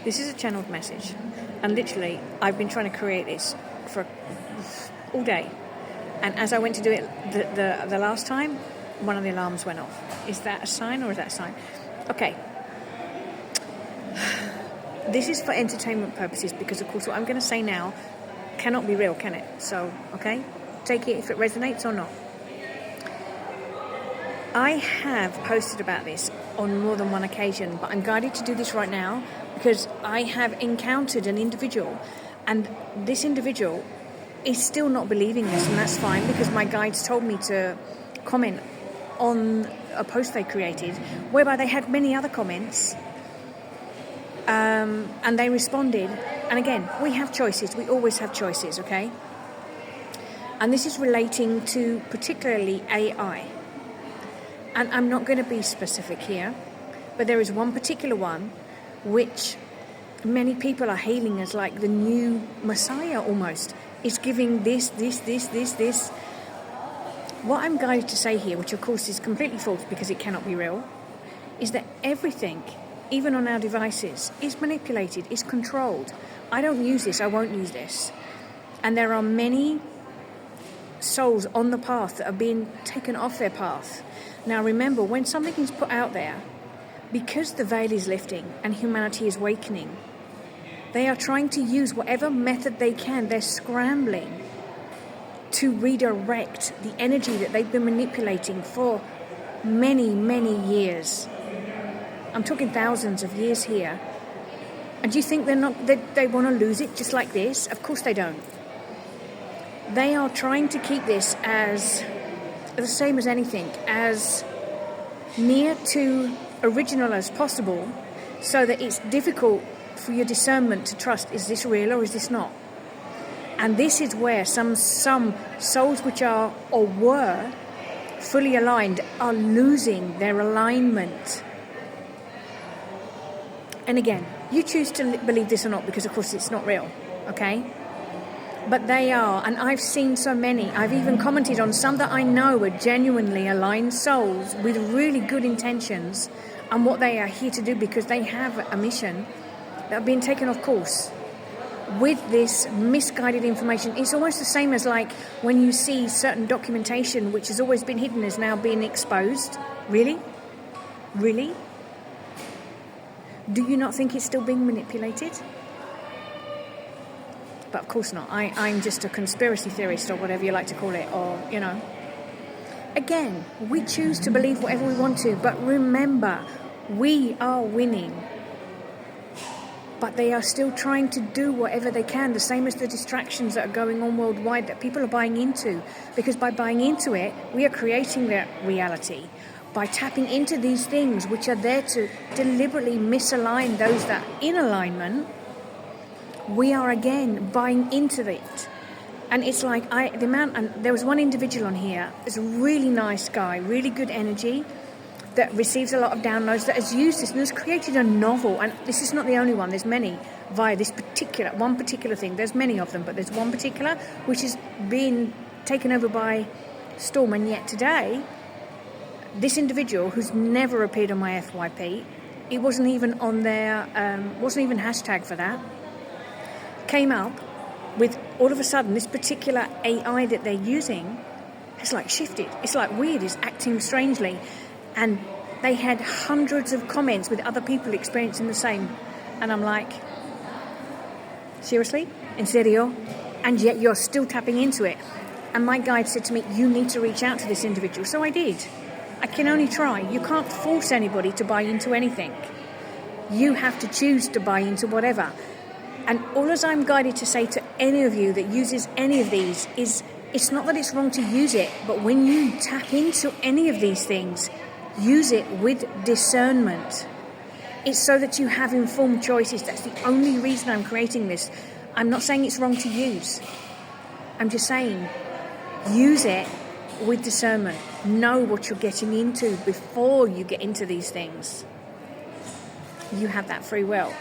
This is a channeled message, and literally, I've been trying to create this for all day. And as I went to do it the last time, one of the alarms went off. Is that a sign or is that a sign? Okay. This is for entertainment purposes because, of course, what I'm going to say now cannot be real, can it? So, okay, take it if it resonates or not. I have posted about this on more than one occasion, but I'm guided to do this right now because I have encountered an individual, and this individual is still not believing this, and that's fine because my guides told me to comment on a post they created whereby they had many other comments, and they responded. And again, we have choices. We always have choices, okay? And this is relating to particularly AI. And I'm not going to be specific here, but there is one particular one which many people are hailing as like the new Messiah almost. It's giving this. What I'm guided to say here, which of course is completely false because it cannot be real, is that everything, even on our devices, is manipulated, is controlled. I don't use this, I won't use this. And there are many souls on the path that are being taken off their path. Now remember, when something is put out there, because the veil is lifting and humanity is awakening, they are trying to use whatever method they can. They're scrambling to redirect the energy that they've been manipulating for many, many years. I'm talking thousands of years here. And do you think they want to lose it just like this? Of course they don't. They are trying to keep this as the same as anything, as near to original as possible, so that it's difficult for your discernment to trust, is this real or is this not? And this is where some souls which are or were fully aligned are losing their alignment. And again, you choose to believe this or not because of course it's not real, okay? But they are, and I've seen so many. I've even commented on some that I know are genuinely aligned souls with really good intentions and what they are here to do because they have a mission that have been taken off course with this misguided information. It's almost the same as like when you see certain documentation which has always been hidden is now being exposed. Really? Really? Do you not think it's still being manipulated? But of course not. I'm just a conspiracy theorist or whatever you like to call it, or, you know. Again, we choose to believe whatever we want to, but remember, we are winning. But they are still trying to do whatever they can, the same as the distractions that are going on worldwide that people are buying into. Because by buying into it, we are creating their reality. By tapping into these things which are there to deliberately misalign those that are in alignment, we are again buying into it. And it's like and there was one individual on here, it's a really nice guy, really good energy, that receives a lot of downloads, that has used this and has created a novel. And this is not the only one, there's many via this one particular thing. There's many of them, but there's one particular which is being taken over by storm. And yet today, this individual, who's never appeared on my FYP, it wasn't even on there, wasn't even hashtag for that, came up with, all of a sudden, this particular AI that they're using has like shifted. It's like weird, it's acting strangely. And they had hundreds of comments with other people experiencing the same. And I'm like, seriously? En serio? And yet you're still tapping into it. And my guide said to me, you need to reach out to this individual. So I did. I can only try. You can't force anybody to buy into anything. You have to choose to buy into whatever. And all as I'm guided to say to any of you that uses any of these is, it's not that it's wrong to use it, but when you tap into any of these things, use it with discernment. It's so that you have informed choices. That's the only reason I'm creating this. I'm not saying it's wrong to use. I'm just saying, use it with discernment. Know what you're getting into before you get into these things. You have that free will.